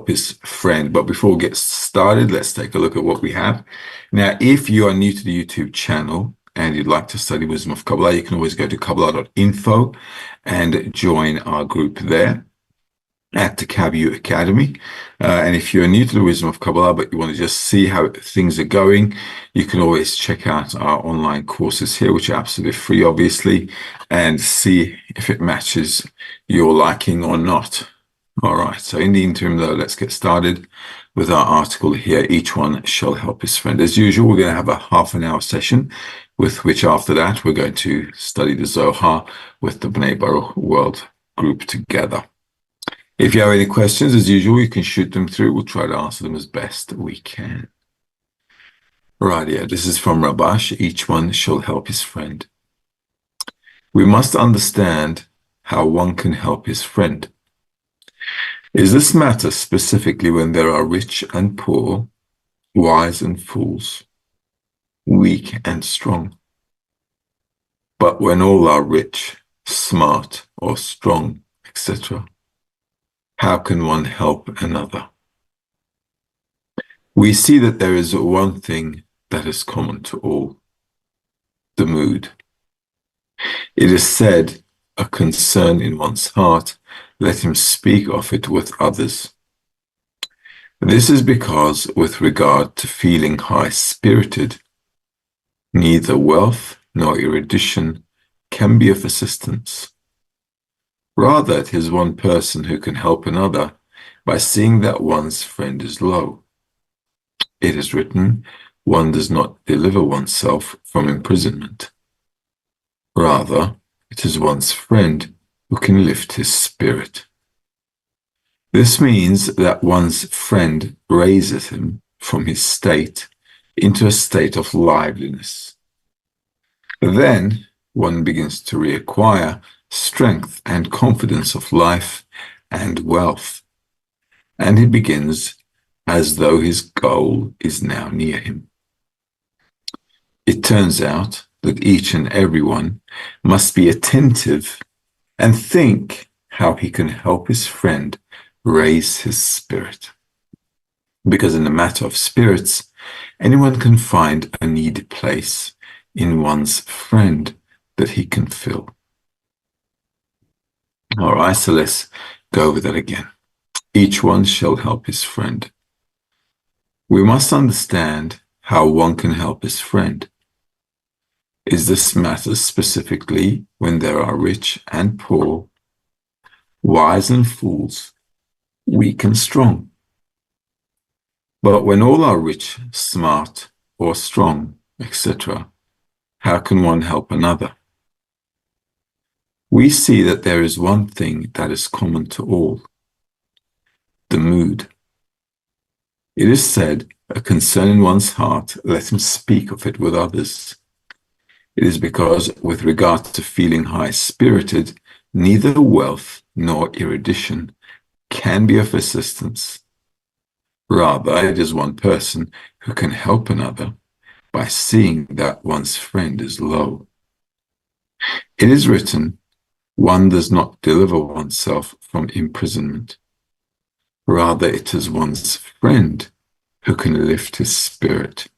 his friend. But before we get started, let's take a look at what we have. Now, if you are new to the YouTube channel and you'd like to study Wisdom of Kabbalah, you can always go to Kabbalah.info and join our group there at the Kabu Academy. And if you're new to the Wisdom of Kabbalah, but you want to just see how things are going, you can always check out our online courses here, which are absolutely free, obviously, and see if it matches your liking or not. All right, so in the interim, though, let's get started with our article here. Each one shall help his friend. As usual, we're going to have a half-an-hour session, with which after that, we're going to study the Zohar with the Bnei Baruch World Group together. If you have any questions, as usual, you can shoot them through. We'll try to answer them as best we can. Right, yeah, this is from Rabash. Each one shall help his friend. We must understand how one can help his friend. Is this matter specifically when there are rich and poor, wise and fools, weak and strong? But when all are rich, smart or strong, etc., how can one help another? We see that there is one thing that is common to all: the mood. It is said, a concern in one's heart, let him speak of it with others. This is because, with regard to feeling high-spirited, neither wealth nor erudition can be of assistance. Rather, it is one person who can help another by seeing that one's friend is low. It is written, one does not deliver oneself from imprisonment. Rather, it is one's friend who can lift his spirit. This means that one's friend raises him from his state into a state of liveliness. Then one begins to reacquire strength and confidence of life and wealth, and he begins as though his goal is now near him. It turns out that each and every one must be attentive and think how he can help his friend raise his spirit. Because in the matter of spirits, anyone can find a needy place in one's friend that he can fill. All right, so let's go over that again. Each one shall help his friend. We must understand how one can help his friend. Is this matter specifically when there are rich and poor, wise and fools, weak and strong? But when all are rich, smart, or strong, etc., how can one help another? We see that there is one thing that is common to all: the mood. It is said, a concern in one's heart, let him speak of it with others. It is because, with regard to feeling high-spirited, neither wealth nor erudition can be of assistance. Rather, it is one person who can help another by seeing that one's friend is low. It is written, one does not deliver oneself from imprisonment. Rather, it is one's friend who can lift his spirit.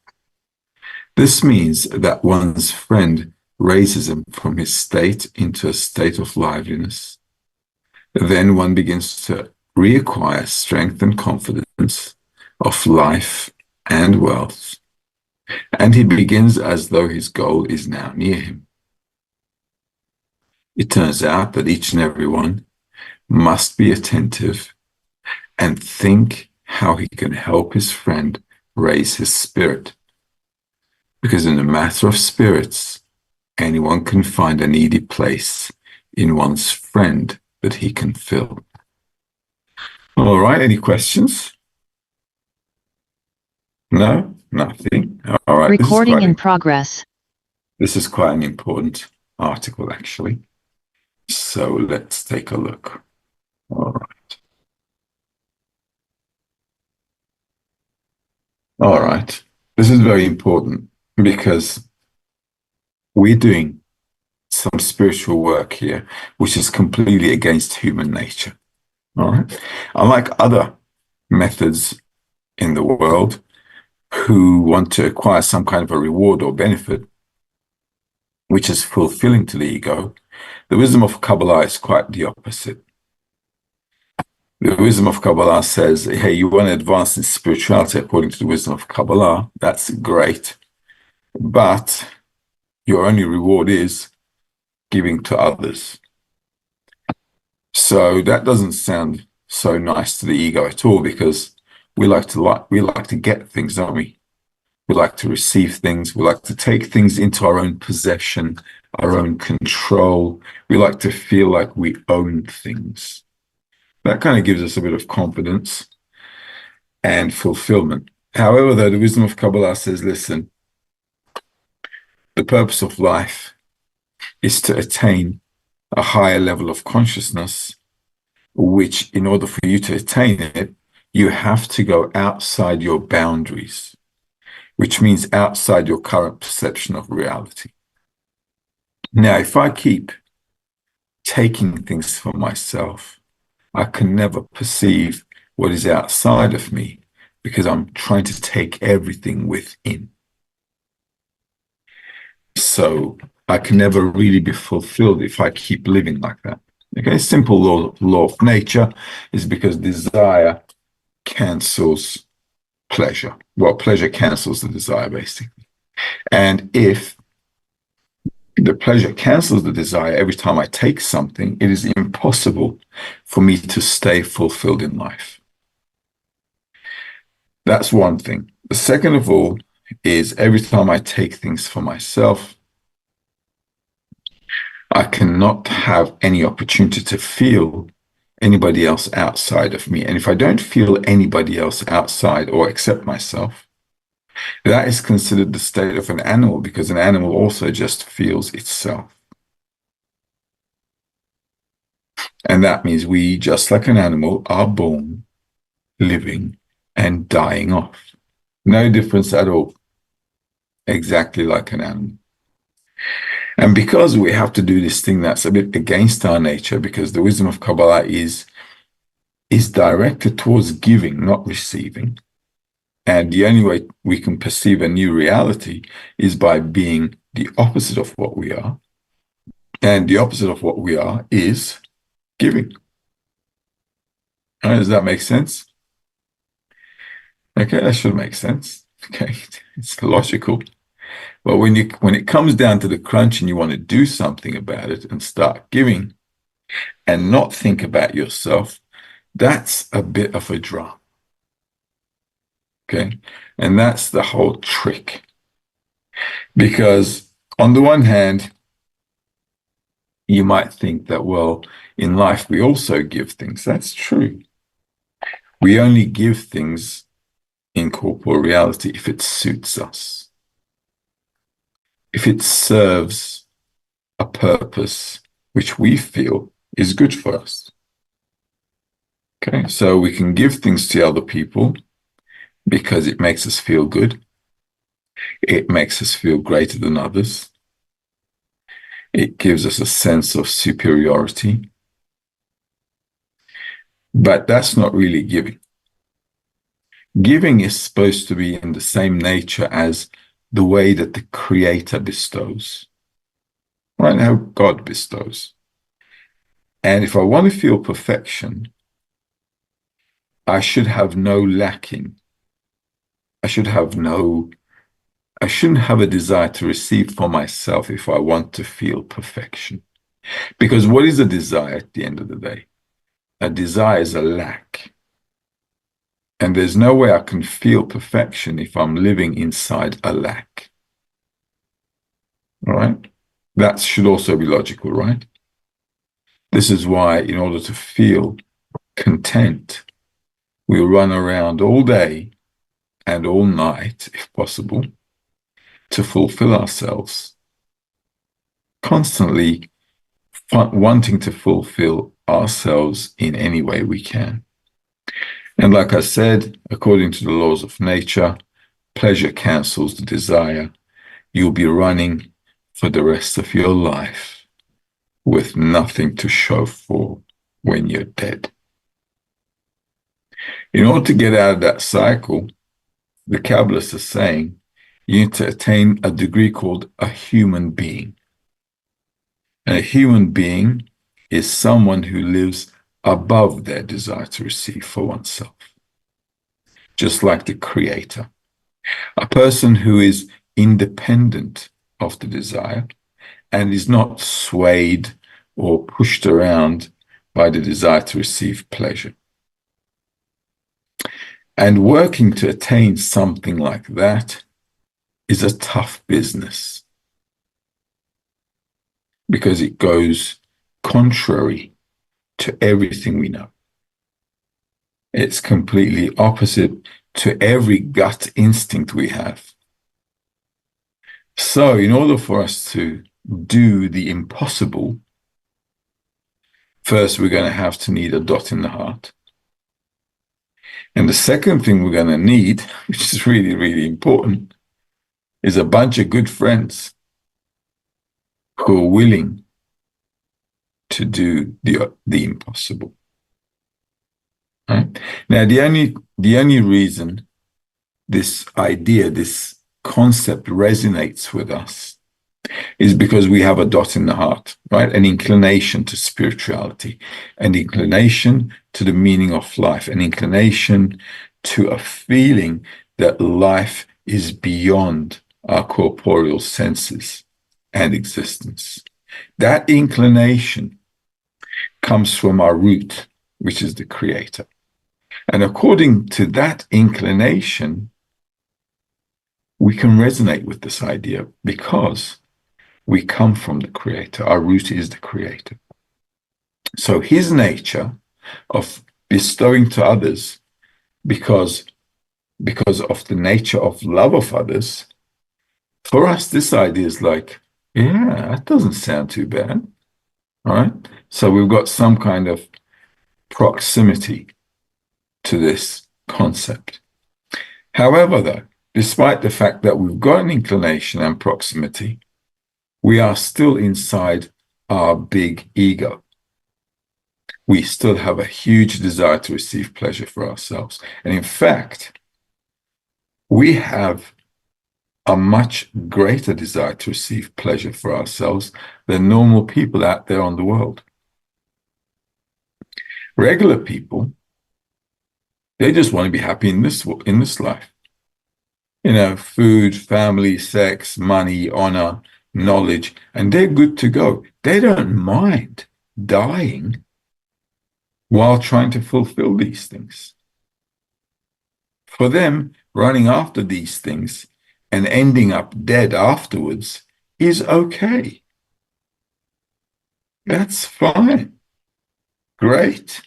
This means that one's friend raises him from his state into a state of liveliness. Then one begins to reacquire strength and confidence of life and wealth, and he begins as though his goal is now near him. It turns out that each and every one must be attentive and think how he can help his friend raise his spirit. Because in the matter of spirits, anyone can find a needy place in one's friend that he can fill. All right, any questions? No? Nothing? All right. Recording in progress. This is quite an important article, actually. So let's take a look. All right. All right. This is very important because we're doing some spiritual work here, which is completely against human nature. All right. Unlike other methods in the world who want to acquire some kind of a reward or benefit, which is fulfilling to the ego. The wisdom of Kabbalah is quite the opposite. The wisdom of Kabbalah says, hey, you want to advance in spirituality according to the wisdom of Kabbalah, that's great. But your only reward is giving to others. So that doesn't sound so nice to the ego at all, because we like to get things, don't we? We like to receive things. We like to take things into our own possession, our own control. We like to feel like we own things. That kind of gives us a bit of confidence and fulfillment. However, though, the wisdom of Kabbalah says, listen, the purpose of life is to attain a higher level of consciousness, which in order for you to attain it, you have to go outside your boundaries, which means outside your current perception of reality. Now, if I keep taking things for myself, I can never perceive what is outside of me because I'm trying to take everything within. So I can never really be fulfilled if I keep living like that. Okay, simple law of nature is because desire cancels pleasure. Well, pleasure cancels the desire, basically. And if the pleasure cancels the desire every time I take something, it is impossible for me to stay fulfilled in life. That's one thing. The second of all is every time I take things for myself, I cannot have any opportunity to feel anybody else outside of me. And if I don't feel anybody else outside or accept myself, that is considered the state of an animal, because an animal also just feels itself. And that means we, just like an animal, are born, living, and dying off. No difference at all. Exactly like an animal. And because we have to do this thing that's a bit against our nature, because the wisdom of Kabbalah is directed towards giving, not receiving. And the only way we can perceive a new reality is by being the opposite of what we are. And the opposite of what we are is giving. All right, does that make sense? Okay, that should make sense. Okay, it's logical. But when it comes down to the crunch and you want to do something about it and start giving and not think about yourself, that's a bit of a drama. Okay, and that's the whole trick. Because on the one hand, you might think that, well, in life we also give things. That's true. We only give things in corporeal reality if it suits us, if it serves a purpose which we feel is good for us. Okay, so we can give things to other people because it makes us feel good. It makes us feel greater than others. It gives us a sense of superiority. But that's not really giving. Giving is supposed to be in the same nature as the way that the Creator bestows, right? How God bestows. And if I want to feel perfection, I should have no lacking. I shouldn't have a desire to receive for myself if I want to feel perfection. Because what is a desire at the end of the day? A desire is a lack. And there's no way I can feel perfection if I'm living inside a lack. All right? That should also be logical, right? This is why, in order to feel content, we run around all day and all night, if possible, to fulfill ourselves, constantly wanting to fulfill ourselves in any way we can. And like I said, according to the laws of nature, pleasure cancels the desire. You'll be running for the rest of your life with nothing to show for when you're dead. In order to get out of that cycle, the Kabbalists are saying you need to attain a degree called a human being. And a human being is someone who lives above their desire to receive for oneself, just like the creator. A person who is independent of the desire and is not swayed or pushed around by the desire to receive pleasure. And working to attain something like that is a tough business because it goes contrary to everything we know. It's completely opposite to every gut instinct we have. So, in order for us to do the impossible, first we're going to have to need a dot in the heart. And the second thing we're going to need, which is really, really important, is a bunch of good friends who are willing to do the impossible. Right? Now, the only reason this idea, this concept resonates with us is because we have a dot in the heart, right? An inclination to spirituality, an inclination to the meaning of life, an inclination to a feeling that life is beyond our corporeal senses and existence. That inclination comes from our root, which is the creator. And according to that inclination, we can resonate with this idea because we come from the creator. Our root is the creator. So his nature of bestowing to others because of the nature of love of others, for us, this idea is like, yeah, that doesn't sound too bad. All right. So we've got some kind of proximity to this concept. However, though, despite the fact that we've got an inclination and proximity, we are still inside our big ego. We still have a huge desire to receive pleasure for ourselves. And in fact, we have a much greater desire to receive pleasure for ourselves than normal people out there on the world. Regular people, they just want to be happy in this life. You know, food, family, sex, money, honor, knowledge, and they're good to go. They don't mind dying while trying to fulfill these things. For them, running after these things and ending up dead afterwards is okay. That's fine. Great.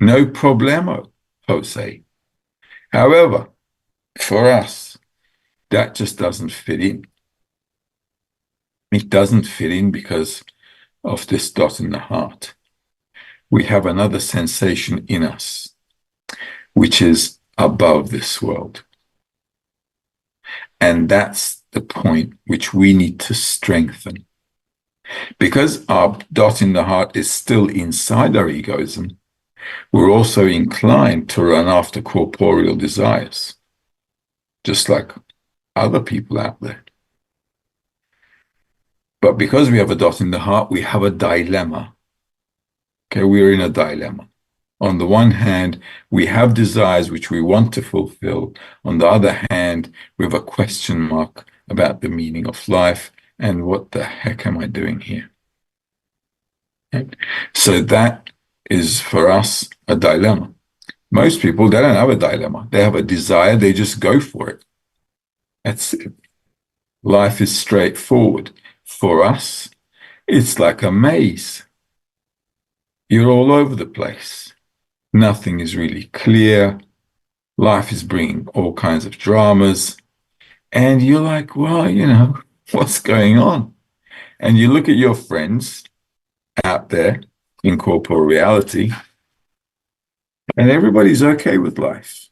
No problemo, Jose. However, for us, that just doesn't fit in. It doesn't fit in because of this dot in the heart. We have another sensation in us, which is above this world. And that's the point which we need to strengthen. Because our dot in the heart is still inside our egoism, we're also inclined to run after corporeal desires, just like other people out there. But because we have a dot in the heart, we have a dilemma. Okay, we're in a dilemma. On the one hand, we have desires which we want to fulfill. On the other hand, we have a question mark about the meaning of life and what the heck am I doing here? Okay? So that is for us a dilemma. Most people, they don't have a dilemma. They have a desire, they just go for it. That's it. Life is straightforward. For us, it's like a maze. You're all over the place. Nothing is really clear. Life is bringing all kinds of dramas. And you're like, well, you know, what's going on? And you look at your friends out there in corporal reality, and everybody's okay with life.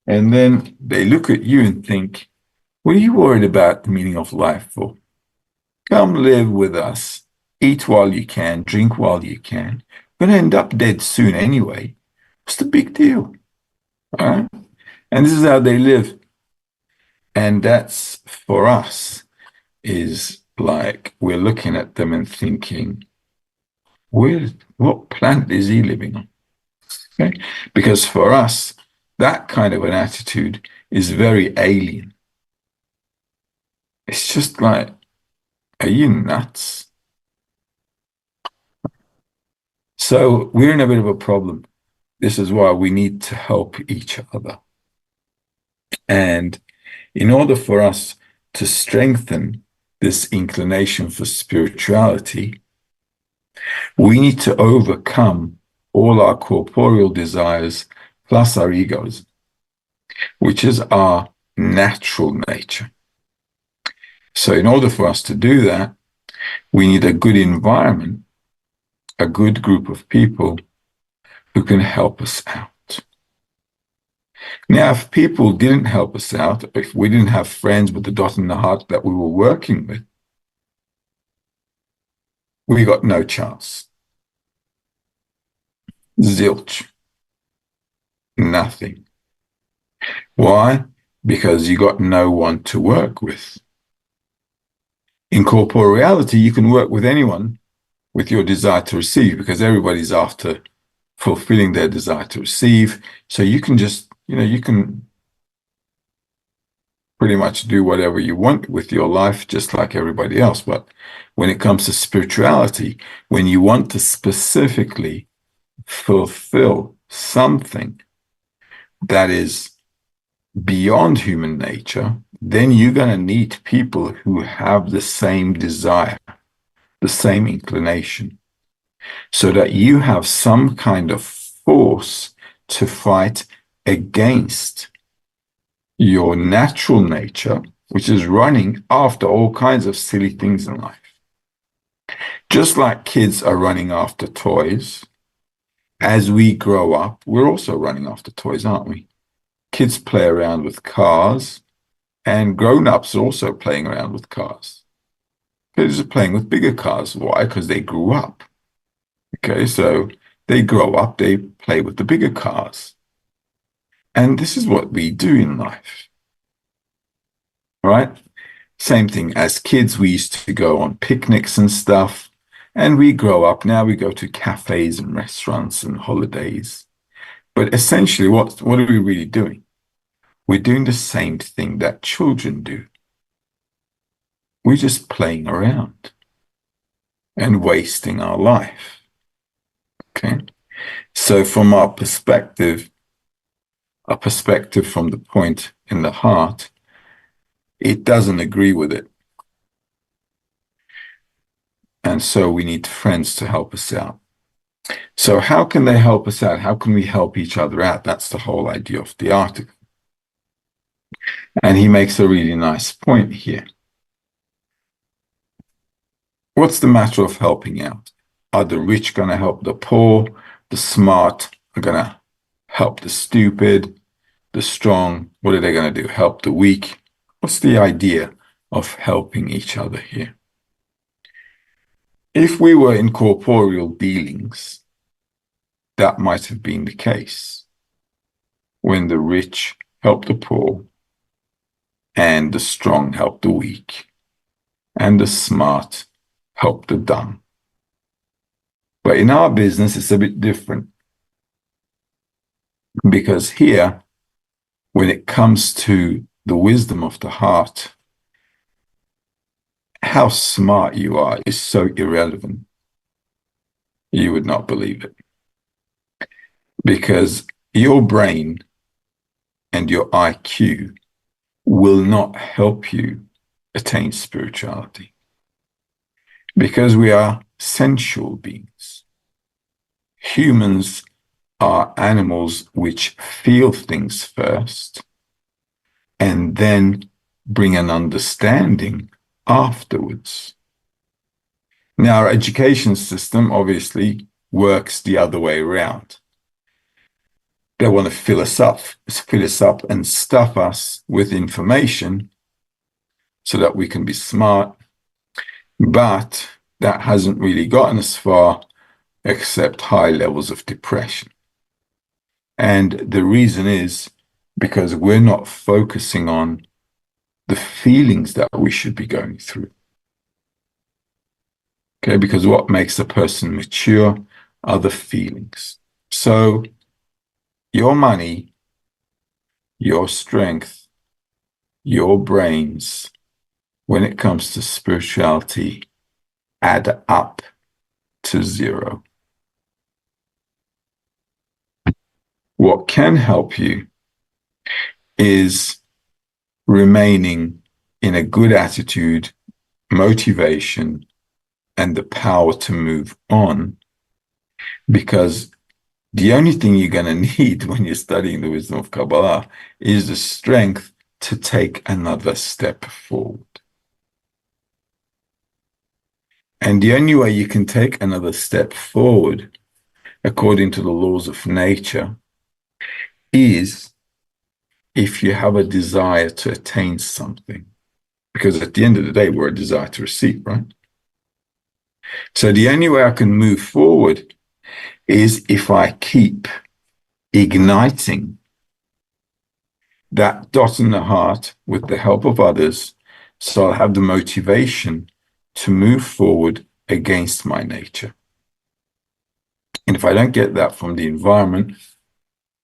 And then they look at you and think, what are you worried about the meaning of life for? Come live with us. Eat while you can, drink while you can. You're going to end up dead soon anyway. What's the big deal? All right. And this is how they live. And that's for us is like we're looking at them and thinking, where, what planet is he living on? Okay. Because for us, that kind of an attitude is very alien. It's just like, are you nuts? So we're in a bit of a problem. This is why we need to help each other. And in order for us to strengthen this inclination for spirituality, we need to overcome all our corporeal desires plus our egos, which is our natural nature. So, in order for us to do that, we need a good environment, a good group of people who can help us out. Now, if people didn't help us out, if we didn't have friends with the dot in the heart that we were working with, we got no chance. Zilch. Nothing. Why? Because you got no one to work with. In corporeality, you can work with anyone with your desire to receive because everybody's after fulfilling their desire to receive. So you can just, you can pretty much do whatever you want with your life, just like everybody else. But when it comes to spirituality, when you want to specifically fulfill something that is beyond human nature, then you're going to need people who have the same desire, the same inclination, so that you have some kind of force to fight against your natural nature, which is running after all kinds of silly things in life. Just like kids are running after toys, as we grow up, we're also running after toys, aren't we? Kids play around with cars, and grown-ups are also playing around with cars. Kids are playing with bigger cars. Why? Because they grew up. Okay, so they grow up, they play with the bigger cars. And this is what we do in life, right? Same thing. As kids, we used to go on picnics and stuff, and we grow up. Now we go to cafes and restaurants and holidays. But essentially, what are we really doing? We're doing the same thing that children do. We're just playing around and wasting our life. Okay. So from our perspective, a perspective from the point in the heart, it doesn't agree with it. And so we need friends to help us out. So how can they help us out? How can we help each other out? That's the whole idea of the article. And he makes a really nice point here. What's the matter of helping out? Are the rich going to help the poor? The smart are going to help the stupid? The strong, what are they going to do? Help the weak? What's the idea of helping each other here? If we were in corporeal dealings, that might have been the case when the rich help the poor and the strong help the weak and the smart help the dumb. But in our business, it's a bit different because here, when it comes to the wisdom of the heart, how smart you are is so irrelevant. You would not believe it. Because your brain and your IQ will not help you attain spirituality. Because we are sensual beings. Humans are animals which feel things first and then bring an understanding afterwards. Now, our education system obviously works the other way around. They want to fill us up and stuff us with information so that we can be smart. But that hasn't really gotten us far except high levels of depression. And the reason is because we're not focusing on the feelings that we should be going through. Okay, because what makes a person mature are the feelings. So your money, your strength, your brains, when it comes to spirituality, add up to zero. What can help you is remaining in a good attitude, motivation, and the power to move on. Because the only thing you're going to need when you're studying the wisdom of Kabbalah is the strength to take another step forward. And the only way you can take another step forward, according to the laws of nature, is if you have a desire to attain something. Because at the end of the day, we're a desire to receive, right? So the only way I can move forward is if I keep igniting that dot in the heart with the help of others, so I'll have the motivation to move forward against my nature. And if I don't get that from the environment,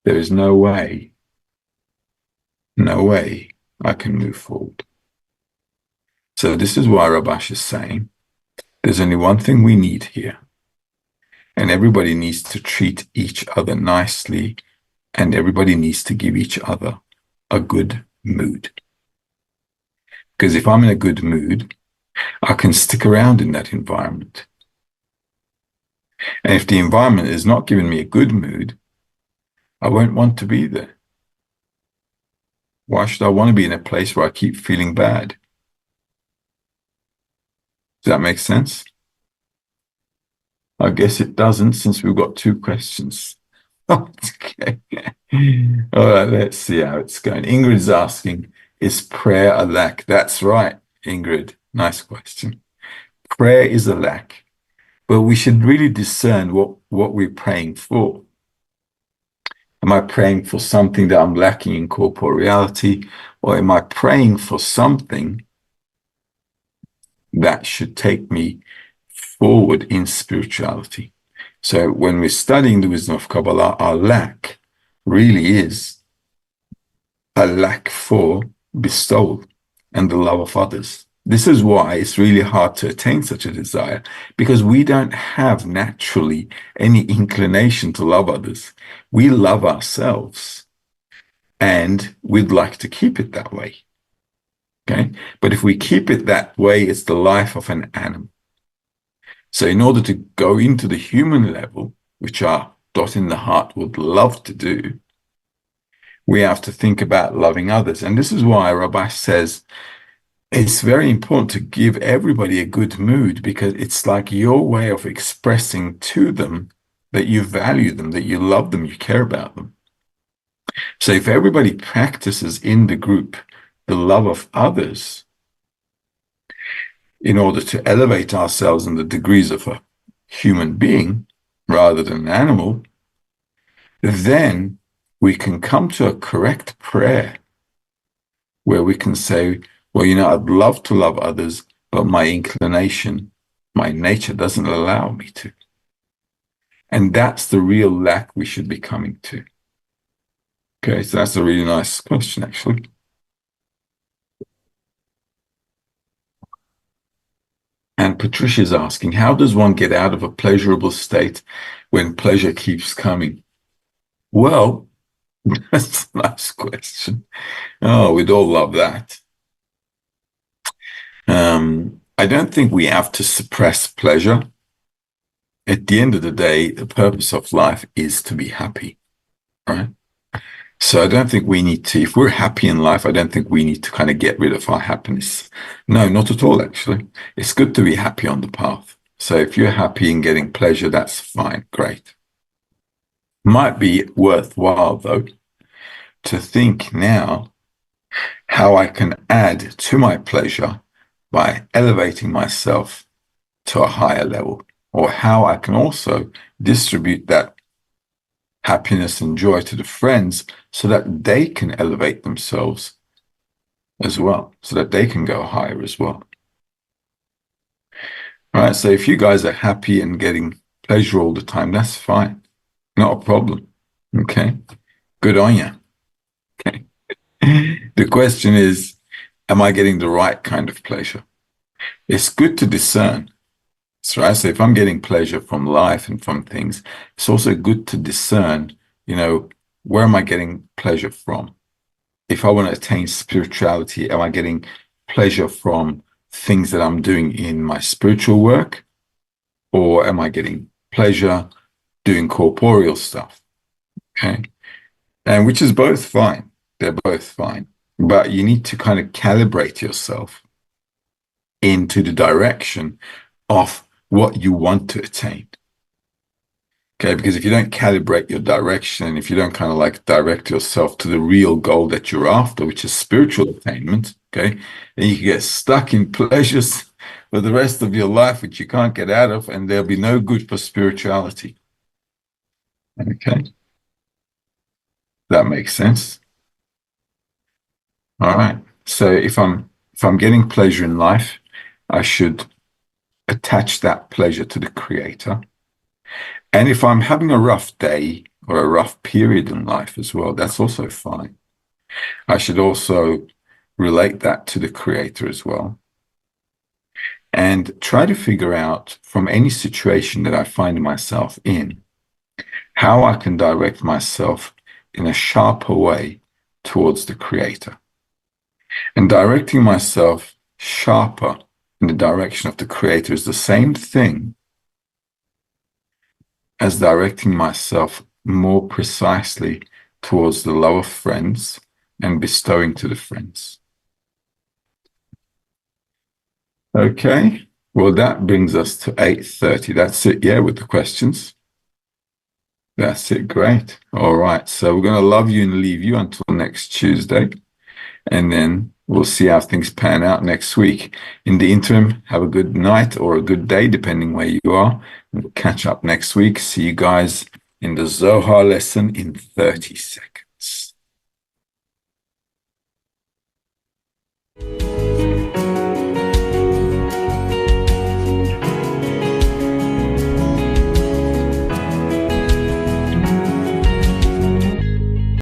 there is no way I can move forward. So this is why Rabash is saying, there's only one thing we need here. And everybody needs to treat each other nicely, and everybody needs to give each other a good mood. Because if I'm in a good mood, I can stick around in that environment. And if the environment is not giving me a good mood, I won't want to be there. Why should I want to be in a place where I keep feeling bad? Does that make sense? I guess it doesn't, since we've got two questions. Okay. All right, let's see how it's going. Ingrid's asking, is prayer a lack? That's right, Ingrid. Nice question. Prayer is a lack, but we should really discern what we're praying for. Am I praying for something that I'm lacking in corporeality, or am I praying for something that should take me forward in spirituality? So when we're studying the wisdom of Kabbalah, our lack really is a lack for bestowal and the love of others. This is why it's really hard to attain such a desire, because we don't have naturally any inclination to love others. We love ourselves, and we'd like to keep it that way. Okay? But if we keep it that way, it's the life of an animal. So in order to go into the human level, which our dot in the heart would love to do, we have to think about loving others. And this is why Rabbi says it's very important to give everybody a good mood, because it's like your way of expressing to them that you value them, that you love them, you care about them. So if everybody practices in the group the love of others in order to elevate ourselves in the degrees of a human being rather than an animal, then we can come to a correct prayer where we can say, well, I'd love to love others, but my inclination, my nature doesn't allow me to. And that's the real lack we should be coming to. Okay, so that's a really nice question, actually. And Patricia's asking, how does one get out of a pleasurable state when pleasure keeps coming? Well, that's a nice question. Oh, we'd all love that. I don't think we have to suppress pleasure. At the end of the day, the purpose of life is to be happy, right? So I don't think we need to, if we're happy in life, I don't think we need to kind of get rid of our happiness. No, not at all, actually. It's good to be happy on the path. So if you're happy in getting pleasure, that's fine, great. Might be worthwhile, though, to think now how I can add to my pleasure by elevating myself to a higher level, or how I can also distribute that happiness and joy to the friends so that they can elevate themselves as well, so that they can go higher as well. All right. So if you guys are happy and getting pleasure all the time, that's fine. Not a problem. Okay. Good on you. Okay. The question is, am I getting the right kind of pleasure? It's good to discern. So I say if I'm getting pleasure from life and from things, it's also good to discern, where am I getting pleasure from? If I want to attain spirituality, am I getting pleasure from things that I'm doing in my spiritual work? Or am I getting pleasure doing corporeal stuff? Okay. And which is both fine. They're both fine. But you need to kind of calibrate yourself into the direction of what you want to attain. Okay, because if you don't calibrate your direction, if you don't kind of like direct yourself to the real goal that you're after, which is spiritual attainment, okay, then you can get stuck in pleasures for the rest of your life, which you can't get out of, and there'll be no good for spirituality. Okay, that makes sense. All right. So if I'm getting pleasure in life, I should attach that pleasure to the creator. And if I'm having a rough day or a rough period in life as well, that's also fine. I should also relate that to the creator as well. And try to figure out from any situation that I find myself in, how I can direct myself in a sharper way towards the creator. And directing myself sharper in the direction of the creator is the same thing as directing myself more precisely towards the lower friends and bestowing to the friends. Okay, well, that brings us to 8:30. That's it, yeah, with the questions. That's it, great. All right, so we're going to love you and leave you until next Tuesday, and then we'll see how things pan out next week. In the interim, have a good night or a good day, depending where you are. We'll catch up next week. See you guys in the Zohar lesson in 30 seconds.